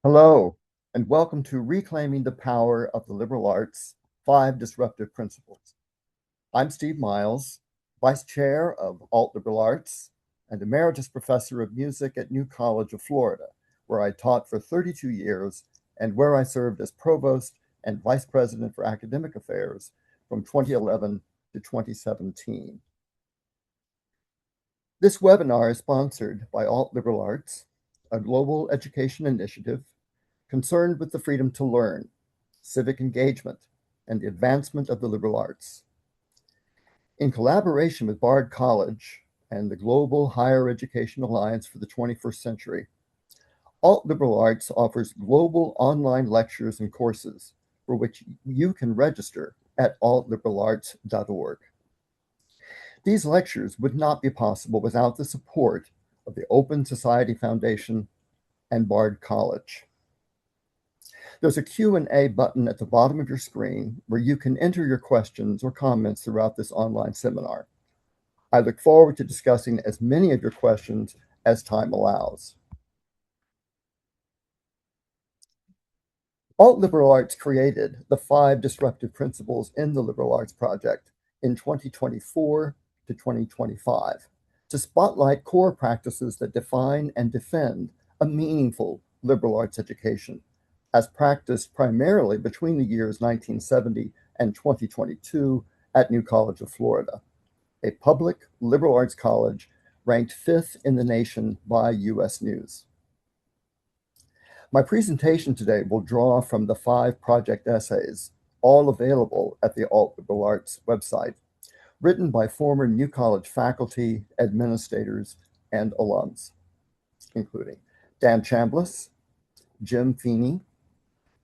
Hello, and welcome to Reclaiming the Power of the Liberal Arts, 5 Disruptive Principles. I'm Steve Miles, Vice Chair of AltLiberalArts and Emeritus Professor of Music at New College of Florida, where I taught for 32 years and where I served as Provost and Vice President for Academic Affairs from 2011 to 2017. This webinar is sponsored by AltLiberalArts, a global education initiative concerned with the freedom to learn, civic engagement, and the advancement of the liberal arts. In collaboration with Bard College and the Global Higher Education Alliance for the 21st Century, AltLiberalArts offers global online lectures and courses for which you can register at altliberalarts.org. These lectures would not be possible without the support of the Open Society Foundation and Bard College. There's a Q&A button at the bottom of your screen where you can enter your questions or comments throughout this online seminar. I look forward to discussing as many of your questions as time allows. AltLiberalArts created the 5 disruptive principles in the Liberal Arts Project in 2024 to 2025 to spotlight core practices that define and defend a meaningful liberal arts education, as practiced primarily between the years 1970 and 2022 at New College of Florida, a public liberal arts college ranked 5th in the nation by U.S. News. My presentation today will draw from the 5 project essays, all available at the AltLiberalArts website, written by former New College faculty, administrators, and alums, including Dan Chambliss, Jim Feeney,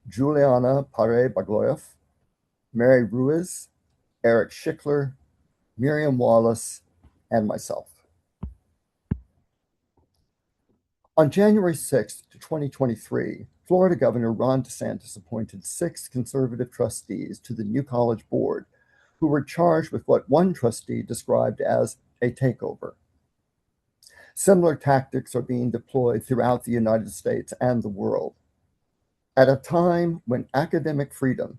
Juliana Pare-Bagloyev, Mary Ruiz, Eric Schickler, Miriam Wallace, and myself. On January 6, 2023, Florida Governor Ron DeSantis appointed 6 conservative trustees to the New College Board who were charged with what one trustee described as a takeover. Similar tactics are being deployed throughout the United States and the world. At a time when academic freedom,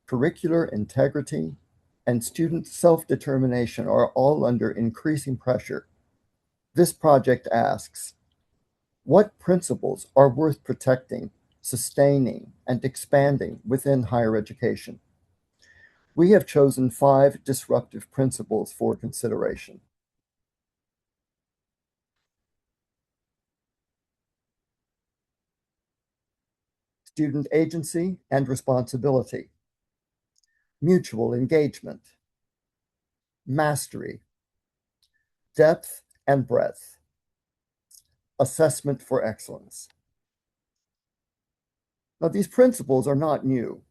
curricular integrity, and student self-determination are all under increasing pressure, this project asks, what principles are worth protecting, sustaining, and expanding within higher education? We have chosen 5 disruptive principles for consideration. Student agency and responsibility, mutual engagement, mastery, depth and breadth, assessment for excellence. Now, these principles are not new.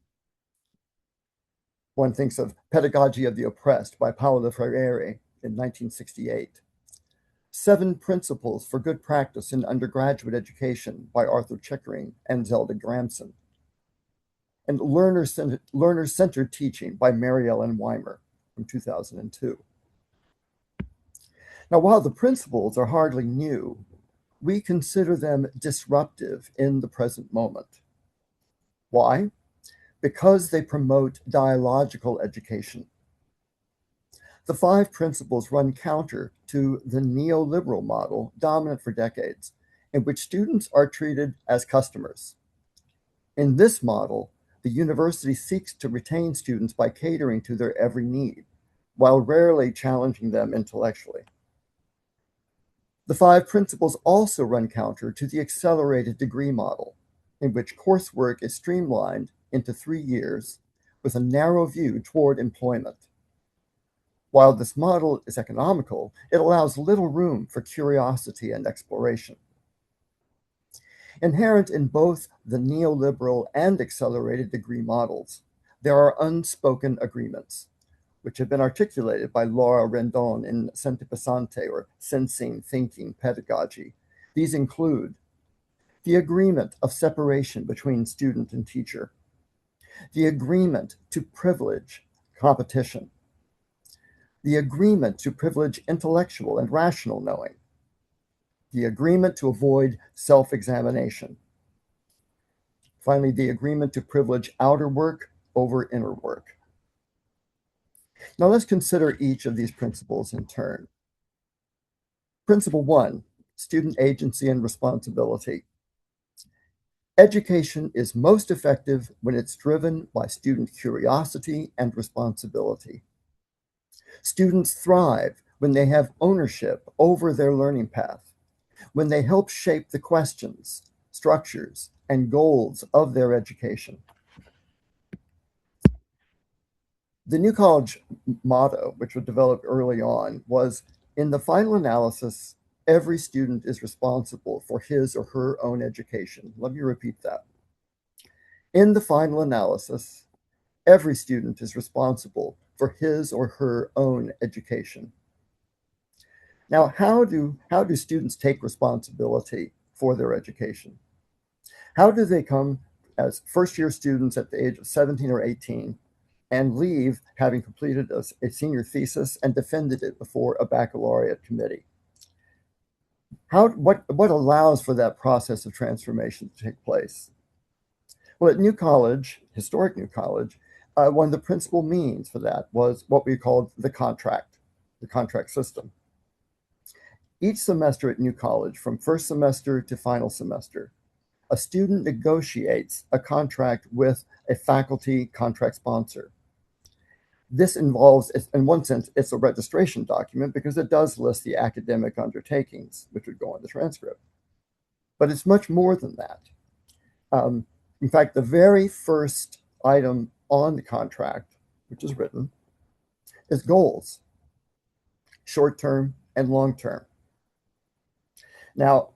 One thinks of Pedagogy of the Oppressed by Paulo Freire in 1968. 7 Principles for Good Practice in Undergraduate Education by Arthur Chickering and Zelda Gramson. And Learner-Centered Teaching by Mary Ellen Weimer from 2002. Now, while the principles are hardly new, we consider them disruptive in the present moment. Why? Because they promote dialogical education. The 5 principles run counter to the neoliberal model dominant for decades, in which students are treated as customers. In this model, the university seeks to retain students by catering to their every need, while rarely challenging them intellectually. The 5 principles also run counter to the accelerated degree model, in which coursework is streamlined into 3 years with a narrow view toward employment. While this model is economical, it allows little room for curiosity and exploration. Inherent in both the neoliberal and accelerated degree models, there are unspoken agreements, which have been articulated by Laura Rendon in Sente Pensante, or Sensing Thinking Pedagogy. These include the agreement of separation between student and teacher, the agreement to privilege competition, the agreement to privilege intellectual and rational knowing, the agreement to avoid self-examination, Finally, the agreement to privilege outer work over inner work. Now let's consider each of these principles in turn. Principle 1, student agency and responsibility. Education is most effective when it's driven by student curiosity and responsibility. Students thrive when they have ownership over their learning path, when they help shape the questions, structures, and goals of their education. The New College motto, which was developed early on, was, in the final analysis, every student is responsible for his or her own education. Let me repeat that. In the final analysis, every student is responsible for his or her own education. Now, how do students take responsibility for their education? How do they come as first-year students at the age of 17 or 18 and leave having completed a senior thesis and defended it before a baccalaureate committee? What allows for that process of transformation to take place? Well, at New College, historic New College, one of the principal means for that was what we called the contract system. Each semester at New College, from first semester to final semester, a student negotiates a contract with a faculty contract sponsor. This involves, in one sense, it's a registration document because it does list the academic undertakings, which would go on the transcript. But it's much more than that. In fact, the very first item on the contract, which is written, is goals, short-term and long-term. Now,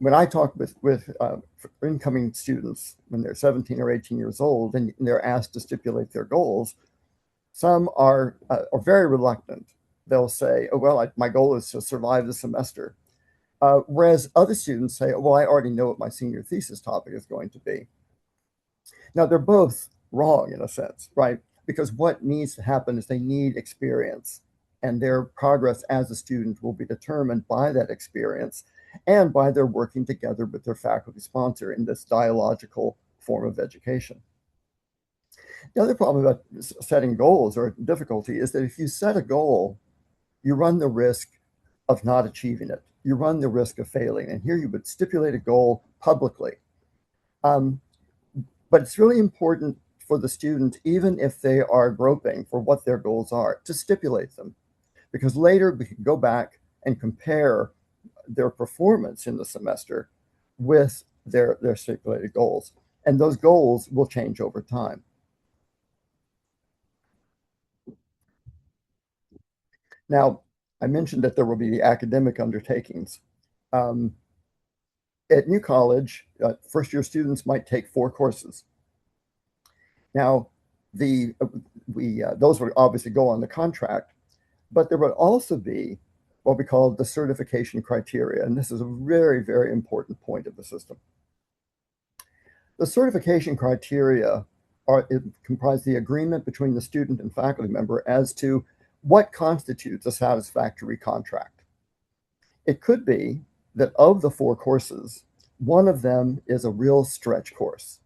when I talk with incoming students when they're 17 or 18 years old and they're asked to stipulate their goals, some are very reluctant. They'll say, oh, well, my goal is to survive the semester. Whereas other students say, well, I already know what my senior thesis topic is going to be. Now, they're both wrong in a sense, right? Because what needs to happen is they need experience, and their progress as a student will be determined by that experience and by their working together with their faculty sponsor in this dialogical form of education. The other problem about setting goals or difficulty is that if you set a goal, you run the risk of not achieving it. You run the risk of failing. And here you would stipulate a goal publicly. But it's really important for the student, even if they are groping for what their goals are, to stipulate them. Because later we can go back and compare their performance in the semester with their stipulated goals. And those goals will change over time. Now, I mentioned that there will be the academic undertakings. At New College, first-year students might take 4 courses. Now, those would obviously go on the contract, but there would also be what we call the certification criteria, and this is a very, very important point of the system. The certification criteria comprise the agreement between the student and faculty member as to what constitutes a satisfactory contract. It could be that of the 4 courses, one of them is a real stretch course,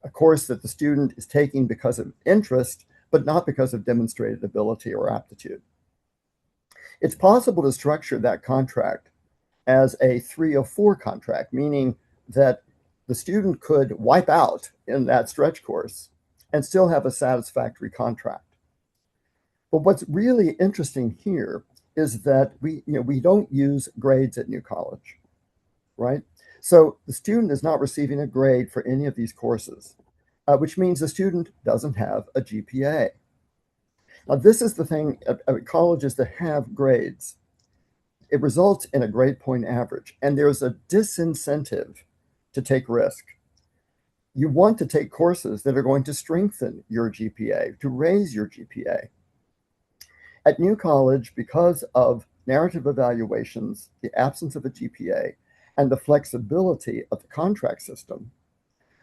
a course that the student is taking because of interest, but not because of demonstrated ability or aptitude. It's possible to structure that contract as a 304 contract, meaning that the student could wipe out in that stretch course and still have a satisfactory contract. But what's really interesting here is that we don't use grades at New College, right? So the student is not receiving a grade for any of these courses, which means the student doesn't have a GPA. Now, this is the thing at colleges that have grades. It results in a grade point average, and there's a disincentive to take risk. You want to take courses that are going to strengthen your GPA, to raise your GPA. At New College, because of narrative evaluations, the absence of a GPA, and the flexibility of the contract system,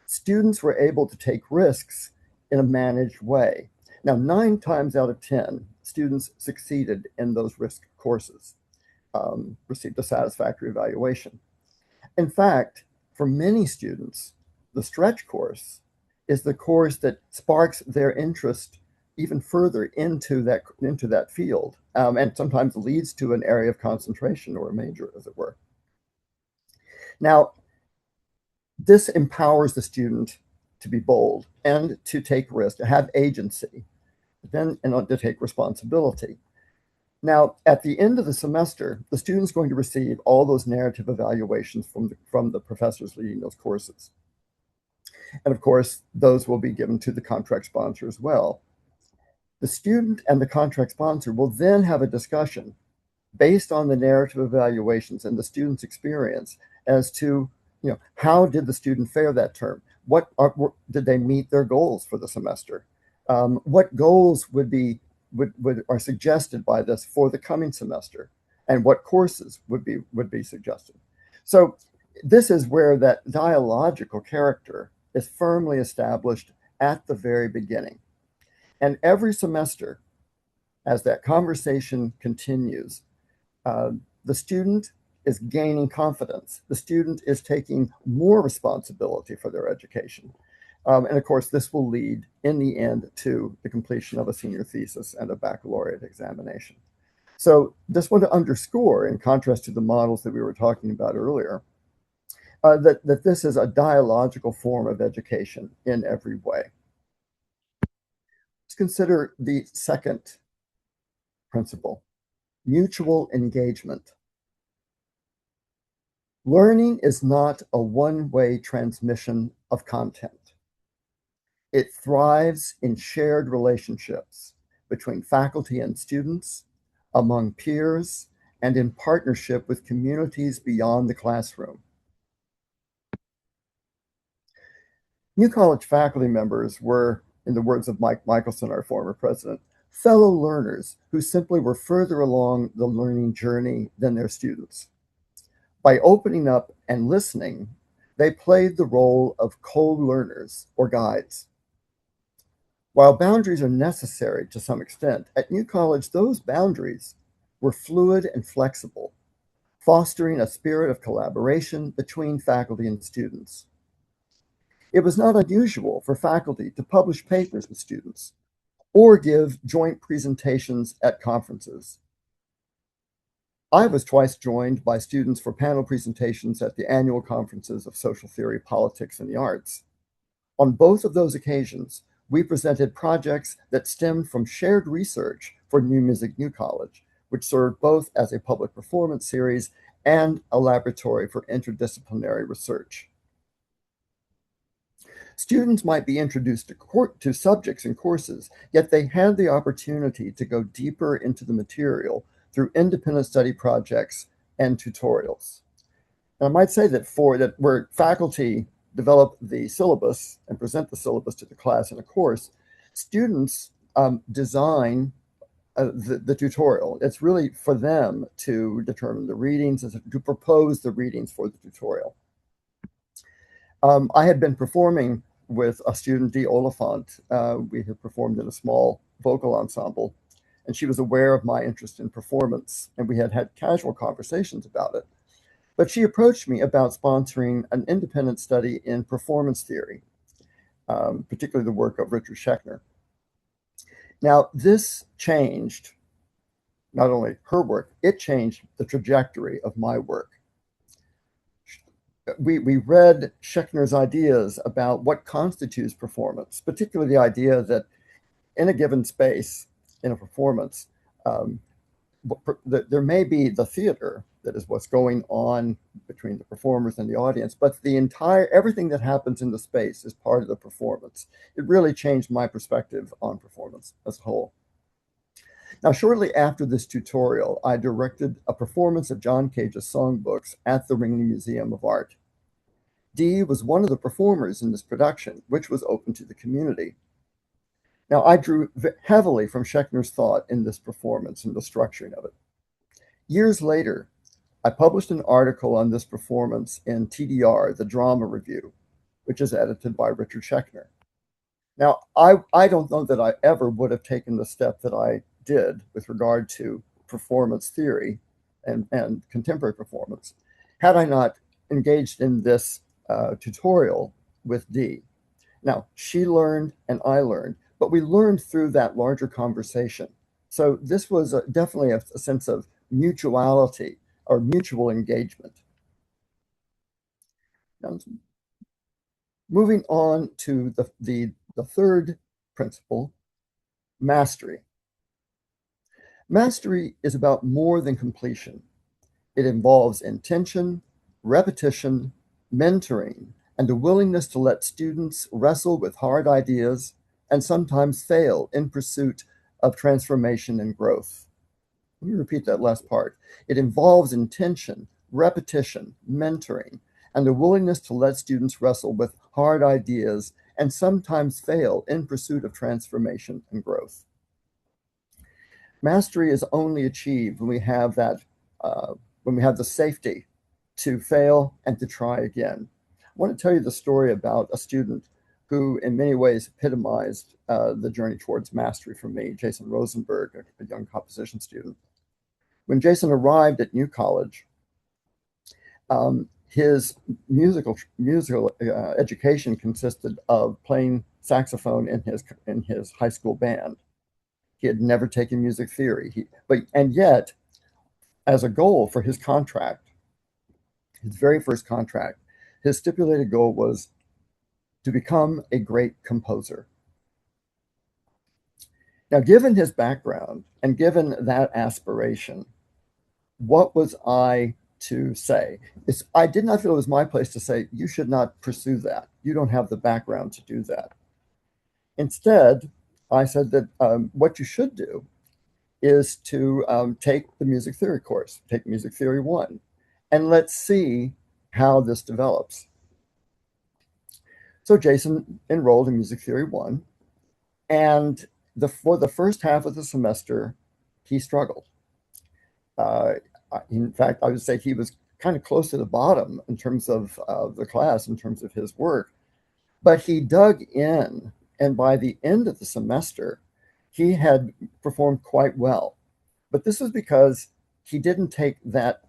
students were able to take risks in a managed way. Now, 9 times out of 10, students succeeded in those risk courses, received a satisfactory evaluation. In fact, for many students, the stretch course is the course that sparks their interest even further into that field, and sometimes leads to an area of concentration or a major, as it were. Now, this empowers the student to be bold and to take risks, to have agency, then and to take responsibility. Now, at the end of the semester, the student's going to receive all those narrative evaluations from the professors leading those courses. And of course, those will be given to the contract sponsor as well. The student and the contract sponsor will then have a discussion based on the narrative evaluations and the student's experience as to, how did the student fare that term? Did they meet their goals for the semester? What goals are suggested by this for the coming semester, and what courses would be suggested? So this is where that dialogical character is firmly established at the very beginning. And every semester, as that conversation continues, the student is gaining confidence. The student is taking more responsibility for their education. And of course, this will lead in the end to the completion of a senior thesis and a baccalaureate examination. So just want to underscore, in contrast to the models that we were talking about earlier, that this is a dialogical form of education in every way. Let's consider the second principle, mutual engagement. Learning is not a one-way transmission of content. It thrives in shared relationships between faculty and students, among peers, and in partnership with communities beyond the classroom. New College faculty members were, in the words of Mike Michelson, our former president, fellow learners who simply were further along the learning journey than their students. By opening up and listening, they played the role of co-learners or guides. While boundaries are necessary to some extent, at New College, those boundaries were fluid and flexible, fostering a spirit of collaboration between faculty and students. It was not unusual for faculty to publish papers with students or give joint presentations at conferences. I was twice joined by students for panel presentations at the annual conferences of social theory, politics, and the arts. On both of those occasions, we presented projects that stemmed from shared research for New Music New College, which served both as a public performance series and a laboratory for interdisciplinary research. Students might be introduced to subjects and courses, yet they had the opportunity to go deeper into the material through independent study projects and tutorials. And I might say that where faculty develop the syllabus and present the syllabus to the class in a course, students design the tutorial. It's really for them to determine the readings, to propose the readings for the tutorial. I had been performing with a student, Dee Oliphant. We had performed in a small vocal ensemble, and she was aware of my interest in performance, and we had had casual conversations about it. But she approached me about sponsoring an independent study in performance theory, particularly the work of Richard Schechner. Now, this changed not only her work, it changed the trajectory of my work. We read Schechner's ideas about what constitutes performance, particularly the idea that in a given space, in a performance, there may be the theater, that is what's going on between the performers and the audience, but everything that happens in the space is part of the performance. It really changed my perspective on performance as a whole. Now, shortly after this tutorial, I directed a performance of John Cage's songbooks at the Ringley Museum of Art. Dee was one of the performers in this production, which was open to the community. Now, I drew heavily from Schechner's thought in this performance and the structuring of it. Years later, I published an article on this performance in TDR, the Drama Review, which is edited by Richard Schechner. Now, I don't know that I ever would have taken the step that I did with regard to performance theory and contemporary performance had I not engaged in this tutorial with D. Now, she learned and I learned, but we learned through that larger conversation. So this was definitely a sense of mutuality or mutual engagement. Now, moving on to the third principle, mastery. Mastery is about more than completion. It involves intention, repetition, mentoring, and a willingness to let students wrestle with hard ideas and sometimes fail in pursuit of transformation and growth. Let me repeat that last part. It involves intention, repetition, mentoring, and a willingness to let students wrestle with hard ideas and sometimes fail in pursuit of transformation and growth. Mastery is only achieved when we have the safety to fail and to try again. I want to tell you the story about a student who in many ways epitomized the journey towards mastery for me, Jason Rosenberg, a young composition student. When Jason arrived at New College, his musical education consisted of playing saxophone in his high school band. He had never taken music theory, and yet, as a goal for his contract, his very first contract, his stipulated goal was to become a great composer. Now, given his background and given that aspiration, what was I to say? I did not feel it was my place to say, you should not pursue that. You don't have the background to do that. Instead, I said that what you should do is to take the music theory course, take music theory 1, and let's see how this develops. So Jason enrolled in music theory 1, and for the first half of the semester, he struggled. In fact, I would say he was kind of close to the bottom in terms of the class, in terms of his work. But he dug in, and by the end of the semester, he had performed quite well. But this was because he didn't take that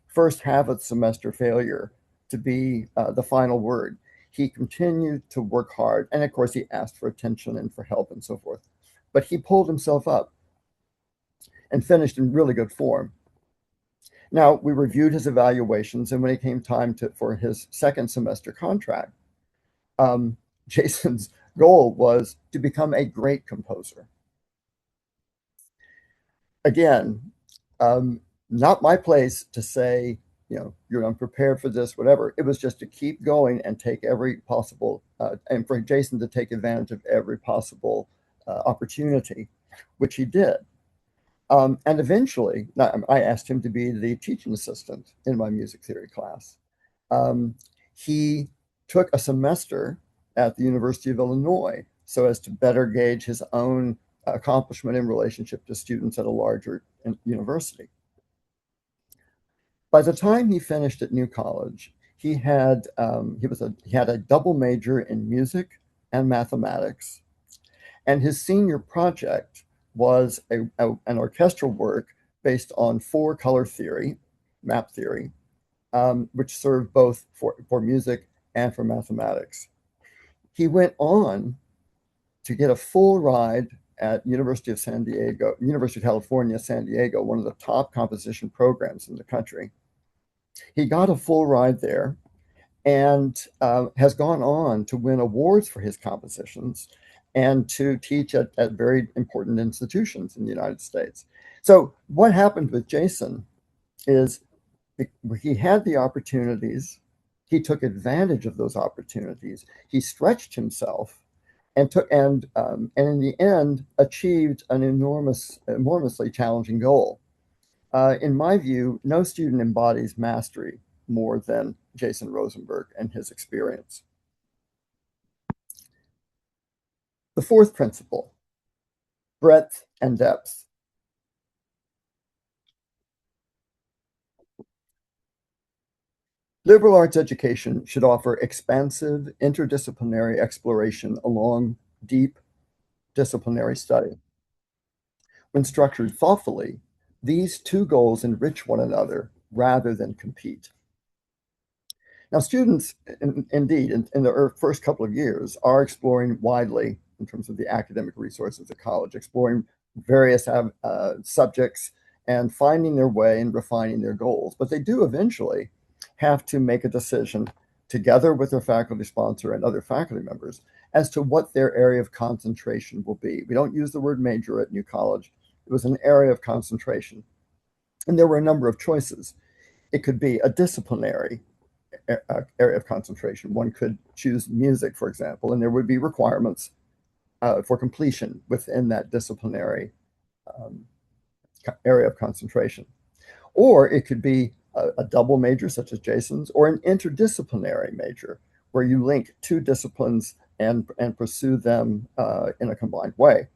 first half of the semester failure to be the final word. He continued to work hard, and of course, he asked for attention and for help and so forth. But he pulled himself up and finished in really good form. Now, we reviewed his evaluations, and when it came time for his second semester contract, Jason's goal was to become a great composer. Again, not my place to say, you're unprepared for this, whatever. It was just to keep going and take every possible, and for Jason to take advantage of every possible opportunity, which he did. And eventually, I asked him to be the teaching assistant in my music theory class. He took a semester at the University of Illinois so as to better gauge his own accomplishment in relationship to students at a larger university. By the time he finished at New College, he had a double major in music and mathematics, and his senior project was an orchestral work based on 4-color theory, map theory, which served both for music and for mathematics. He went on to get a full ride at University of California, San Diego, one of the top composition programs in the country. He got a full ride there and has gone on to win awards for his compositions and to teach at very important institutions in the United States. So what happened with Jason is he had the opportunities, he took advantage of those opportunities, he stretched himself, and in the end achieved an enormously challenging goal. In my view, no student embodies mastery more than Jason Rosenberg and his experience. The fourth principle, breadth and depth. Liberal arts education should offer expansive interdisciplinary exploration along deep disciplinary study. When structured thoughtfully, these two goals enrich one another rather than compete. Now, students, indeed, in the first couple of years, are exploring widely in terms of the academic resources at college, exploring various subjects and finding their way and refining their goals. But they do eventually have to make a decision together with their faculty sponsor and other faculty members as to what their area of concentration will be. We don't use the word major at New College. It was an area of concentration. And there were a number of choices. It could be a disciplinary area of concentration. One could choose music, for example, and there would be requirements for completion within that disciplinary um, area of concentration. Or it could be a double major, such as Jason's, or an interdisciplinary major, where you link two disciplines and pursue them in a combined way.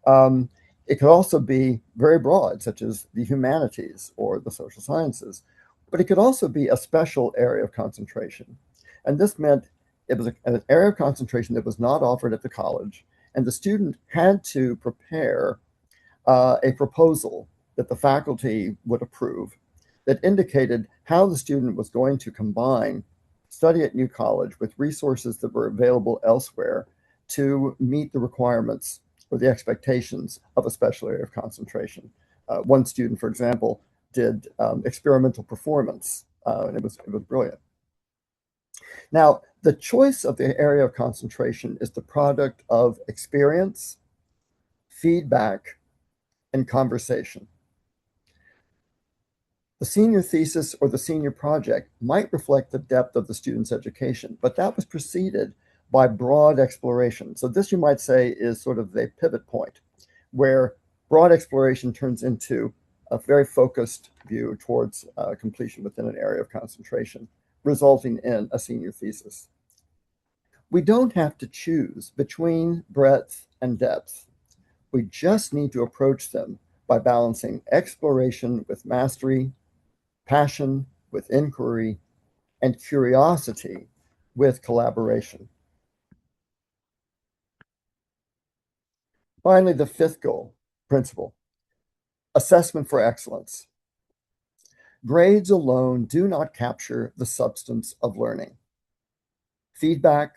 It could also be very broad, such as the humanities or the social sciences, but it could also be a special area of concentration. And this meant it was an area of concentration that was not offered at the college, and the student had to prepare a proposal that the faculty would approve that indicated how the student was going to combine study at New College with resources that were available elsewhere to meet the requirements or the expectations of a special area of concentration. One student, for example, did experimental performance, and it was brilliant. Now, the choice of the area of concentration is the product of experience, feedback, and conversation. The senior thesis or the senior project might reflect the depth of the student's education, but that was preceded by broad exploration. So this, you might say, is sort of the pivot point where broad exploration turns into a very focused view towards completion within an area of concentration, resulting in a senior thesis. We don't have to choose between breadth and depth. We just need to approach them by balancing exploration with mastery, passion with inquiry, and curiosity with collaboration. Finally, the fifth principle, assessment for excellence. Grades alone do not capture the substance of learning. Feedback,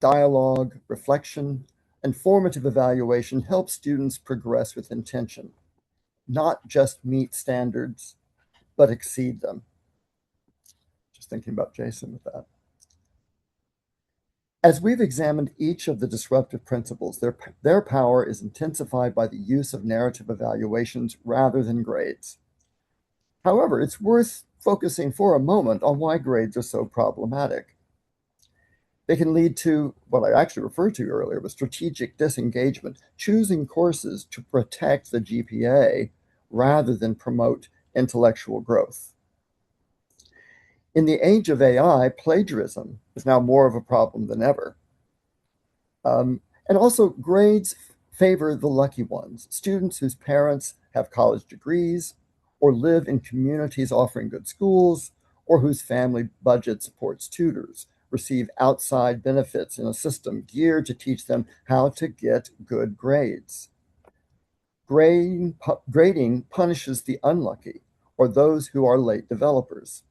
dialogue, reflection, and formative evaluation help students progress with intention, not just meet standards, but exceed them. Just thinking about Jason with that. As we've examined each of the disruptive principles, their power is intensified by the use of narrative evaluations rather than grades. However, it's worth focusing for a moment on why grades are so problematic. They can lead to what I actually referred to earlier, but strategic disengagement, choosing courses to protect the GPA rather than promote intellectual growth. In the age of AI, plagiarism is now more of a problem than ever. And also, grades favor the lucky ones, students whose parents have college degrees or live in communities offering good schools or whose family budget supports tutors, receive outside benefits in a system geared to teach them how to get good grades. Grading punishes the unlucky or those who are late developers.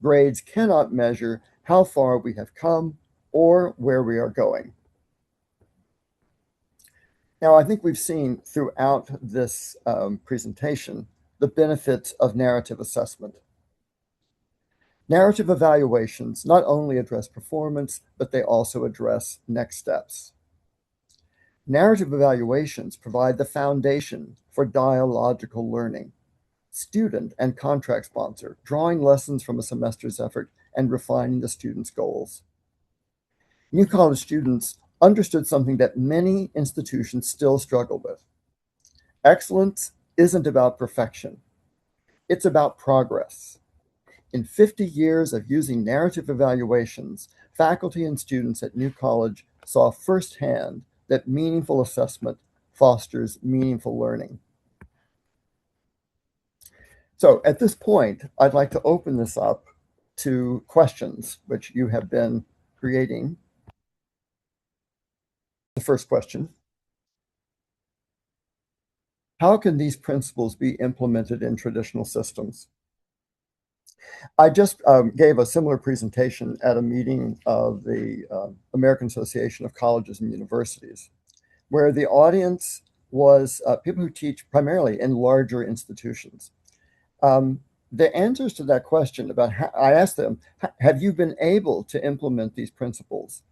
Grades cannot measure how far we have come or where we are going. Now, I think we've seen throughout this presentation the benefits of narrative assessment. Narrative evaluations not only address performance, but they also address next steps. Narrative evaluations provide the foundation for dialogical learning. Student and contract sponsor, drawing lessons from a semester's effort and refining the student's goals. New college students understood something that many institutions still struggle with. Excellence isn't about perfection. It's about progress. In 50 years of using narrative evaluations, faculty and students at New College saw firsthand that meaningful assessment fosters meaningful learning. So at this point, I'd like to open this up to questions which you have been creating. The first question: how can these principles be implemented in traditional systems? I just gave a similar presentation at a meeting of the American Association of Colleges and Universities, where the audience was people who teach primarily in larger institutions. Um, the answers to that question about how, I asked them, have you been able to implement these principles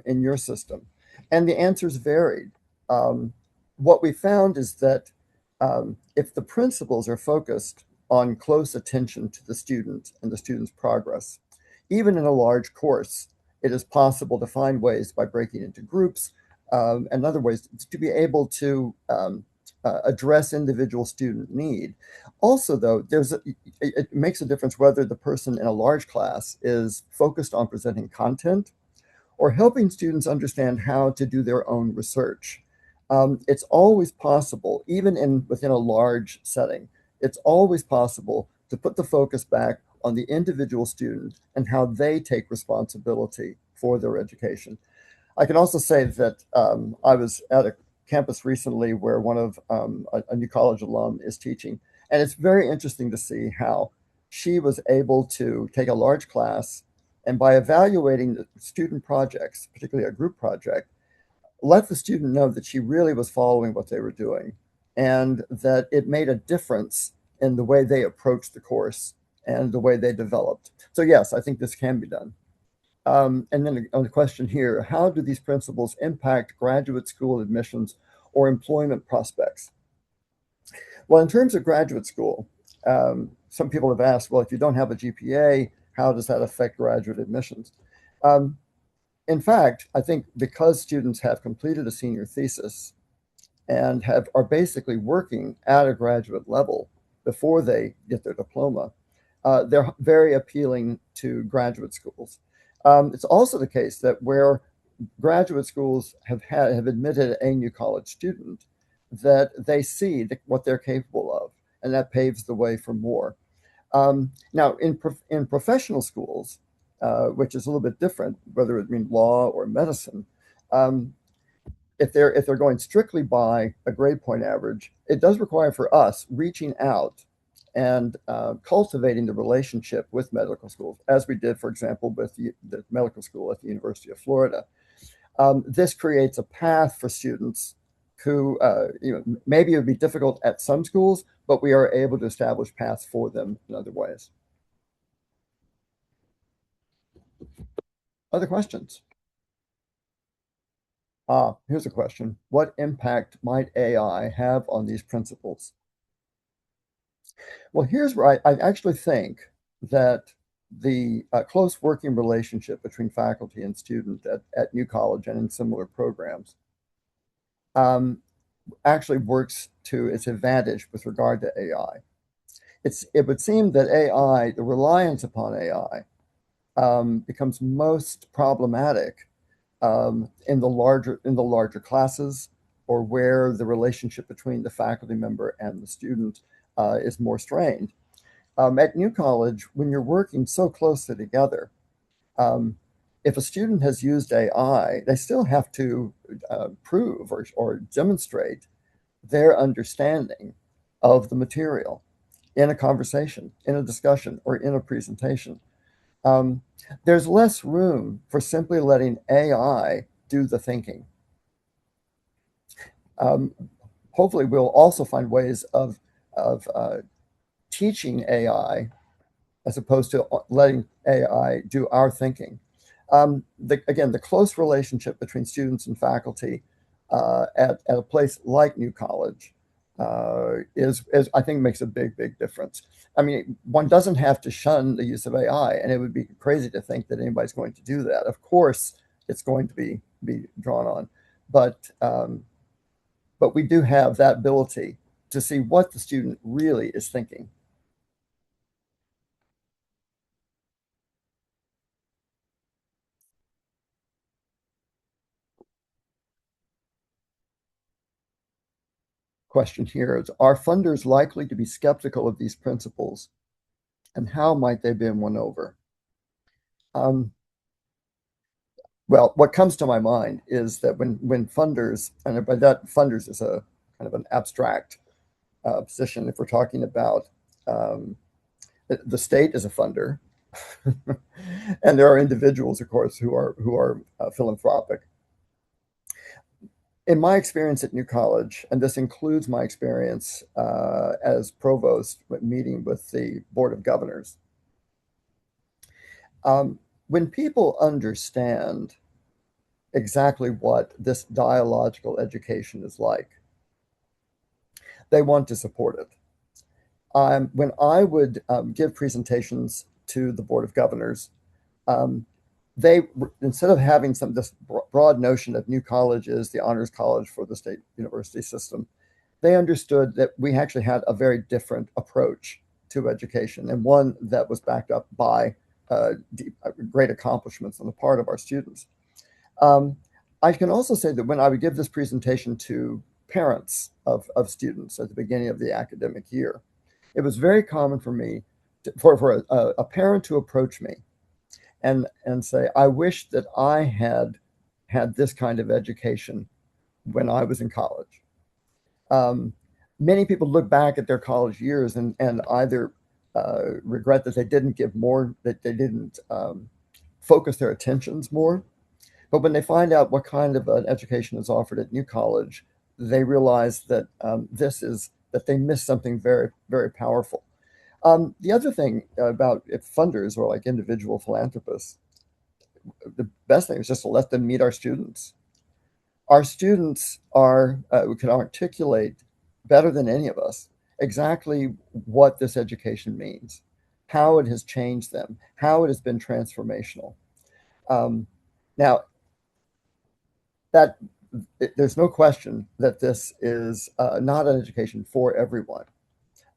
in your system? And the answers varied. Um, what we found is that if the principles are focused on close attention to the student and the student's progress, even in a large course, it is possible to find ways by breaking into groups and other ways to be able to address individual student need. Also, though, it makes a difference whether the person in a large class is focused on presenting content or helping students understand how to do their own research. It's always possible, even within a large setting, it's always possible to put the focus back on the individual student and how they take responsibility for their education. I can also say that I was at a campus recently where one of a new college alum is teaching, and it's very interesting to see how she was able to take a large class and by evaluating the student projects, particularly a group project, let the student know that she really was following what they were doing and that it made a difference in the way they approached the course and the way they developed. So yes, I think this can be done. And then on the question here, how do these principles impact graduate school admissions or employment prospects? Well, in terms of graduate school, some people have asked, well, if you don't have a GPA, how does that affect graduate admissions? Um, in fact, I think because students have completed a senior thesis and are basically working at a graduate level before they get their diploma, they're very appealing to graduate schools. It's also the case that where graduate schools have admitted a new college student, that they see what they're capable of, and that paves the way for more. Now, in professional schools, which is a little bit different, whether it means law or medicine, um, if they're going strictly by a grade point average, it does require for us reaching out and cultivating the relationship with medical schools, as we did, for example, with the medical school at the University of Florida. This creates a path for students who, maybe it would be difficult at some schools, but we are able to establish paths for them in other ways. Other questions? Here's a question. What impact might AI have on these principles? Well, here's where I actually think that the close working relationship between faculty and student at New College and in similar programs um, actually works to its advantage with regard to AI. It would seem that AI, the reliance upon AI, becomes most problematic in the larger classes or where the relationship between the faculty member and the student is more strained. At New College, when you're working so closely together, um, if a student has used AI, they still have to prove or demonstrate their understanding of the material in a conversation, in a discussion, or in a presentation. Um, there's less room for simply letting AI do the thinking. Um, hopefully, we'll also find ways of teaching AI as opposed to letting AI do our thinking. Again, the close relationship between students and faculty at a place like New College is I think makes a big difference. I mean, one doesn't have to shun the use of AI, and it would be crazy to think that anybody's going to do that. Of course, it's going to be drawn on, but we do have that ability to see what the student really is thinking. Question here is, are funders likely to be skeptical of these principles, and how might they be won over? Um, well, what comes to my mind is that when funders, and by that funders is a kind of an abstract position, if we're talking about um, The state is a funder, and there are individuals, of course, who are philanthropic. In my experience at New College, and this includes my experience as provost meeting with the Board of Governors, when people understand exactly what this dialogical education is like, they want to support it. When I would give presentations to the Board of Governors, um, they, instead of having this broad notion that New College is the honors college for the state university system, they understood that we actually had a very different approach to education, and one that was backed up by great accomplishments on the part of our students. I can also say that when I would give this presentation to parents of students at the beginning of the academic year, it was very common for me for a parent to approach me and say, I wish that I had had this kind of education when I was in college. Um, Many people look back at their college years and either regret that they didn't give more, that they didn't focus their attentions more. But when they find out what kind of an education is offered at New College, they realize that that they missed something very, very powerful. The other thing about if funders or like individual philanthropists, the best thing is just to let them meet our students. Our students are who can articulate better than any of us exactly what this education means, how it has changed them, how it has been transformational. Um, Now, that there's no question that this is not an education for everyone,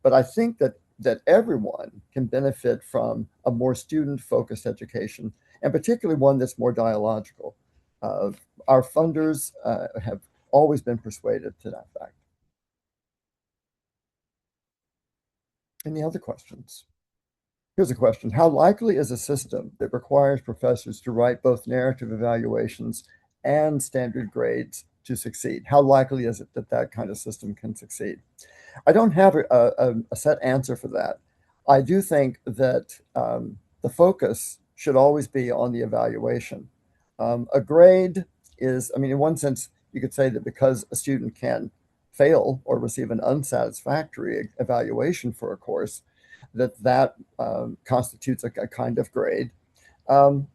but I think that everyone can benefit from a more student-focused education, and particularly one that's more dialogical. Uh, our funders have always been persuaded to that fact. Any other questions? Here's a question. How likely is a system that requires professors to write both narrative evaluations and standard grades to succeed? How likely is it that that kind of system can succeed? I don't have a set answer for that. I do think that the focus should always be on the evaluation. A grade is, I mean, in one sense, you could say that because a student can fail or receive an unsatisfactory evaluation for a course, that constitutes a kind of grade. Um,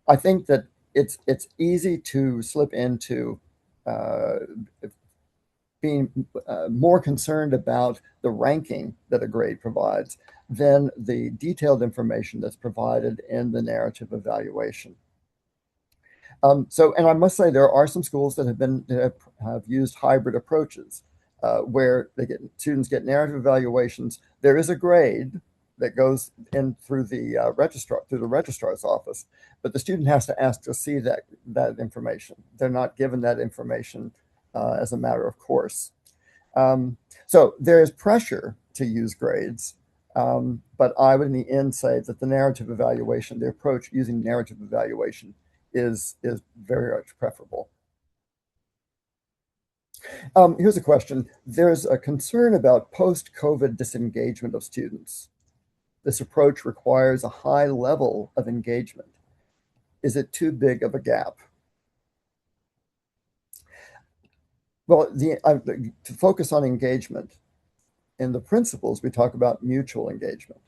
I think that it's easy to slip into uh, being more concerned about the ranking that a grade provides than the detailed information that's provided in the narrative evaluation. And I must say there are some schools that have used hybrid approaches where students get narrative evaluations. There is a grade that goes in through the registrar's office, but the student has to ask to see that information. They're not given that information as a matter of course. So there is pressure to use grades, but I would in the end say that the narrative evaluation, the approach using narrative evaluation is very much preferable. Here's a question. There's a concern about post-COVID disengagement of students. This approach requires a high level of engagement. Is it too big of a gap? Well, to focus on engagement, in the principles, we talk about mutual engagement.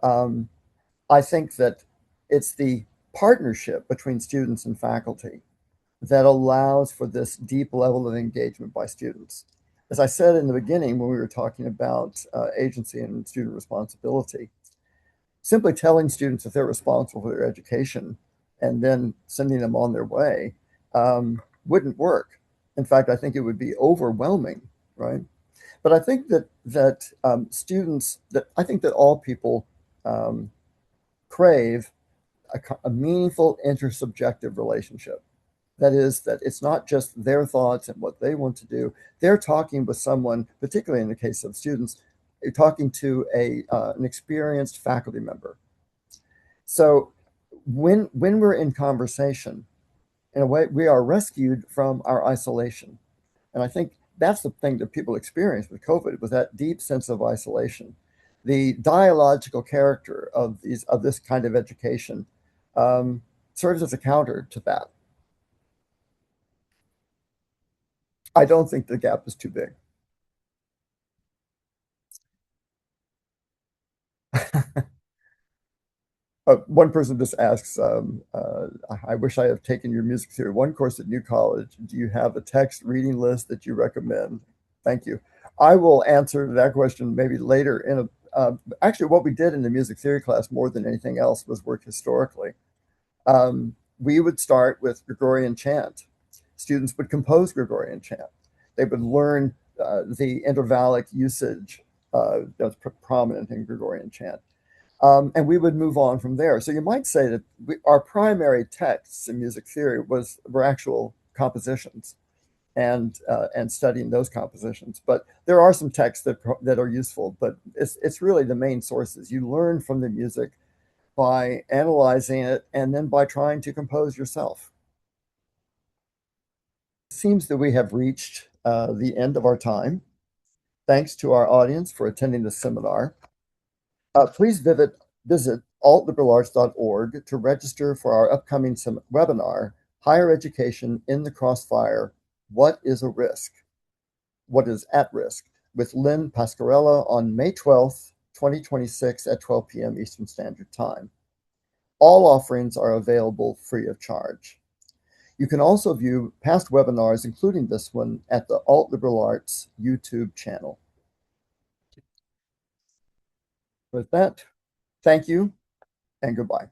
Um, I think that it's the partnership between students and faculty that allows for this deep level of engagement by students. As I said in the beginning, when we were talking about agency and student responsibility, simply telling students that they're responsible for their education and then sending them on their way wouldn't work. In fact, I think it would be overwhelming, right? But I think I think that all people crave a meaningful intersubjective relationship. That is, that it's not just their thoughts and what they want to do. They're talking with someone, particularly in the case of students, you're talking to an experienced faculty member. So when we're in conversation, in a way, we are rescued from our isolation. And I think that's the thing that people experienced with COVID was that deep sense of isolation. The dialogical character of this kind of education serves as a counter to that. I don't think the gap is too big. One person just asks, I wish I have taken your music theory one course at New College. Do you have a text reading list that you recommend? Thank you. I will answer that question maybe later in a, actually what we did in the music theory class more than anything else was work historically. We would start with Gregorian chant. Students would compose Gregorian chant. They would learn the intervallic usage that's prominent in Gregorian chant. And we would move on from there. So you might say that our primary texts in music theory were actual compositions and studying those compositions. But there are some texts that are useful, but it's really the main sources. You learn from the music by analyzing it and then by trying to compose yourself. It seems that we have reached the end of our time. Thanks to our audience for attending this seminar. Please visit altliberalaarts.org to register for our upcoming webinar, Higher Education in the Crossfire, What is a Risk? What is at Risk? With Lynn Pascarella on May 12th, 2026 at 12 p.m. Eastern Standard Time. All offerings are available free of charge. You can also view past webinars, including this one, at the AltLiberalArts YouTube channel. With that, thank you and goodbye.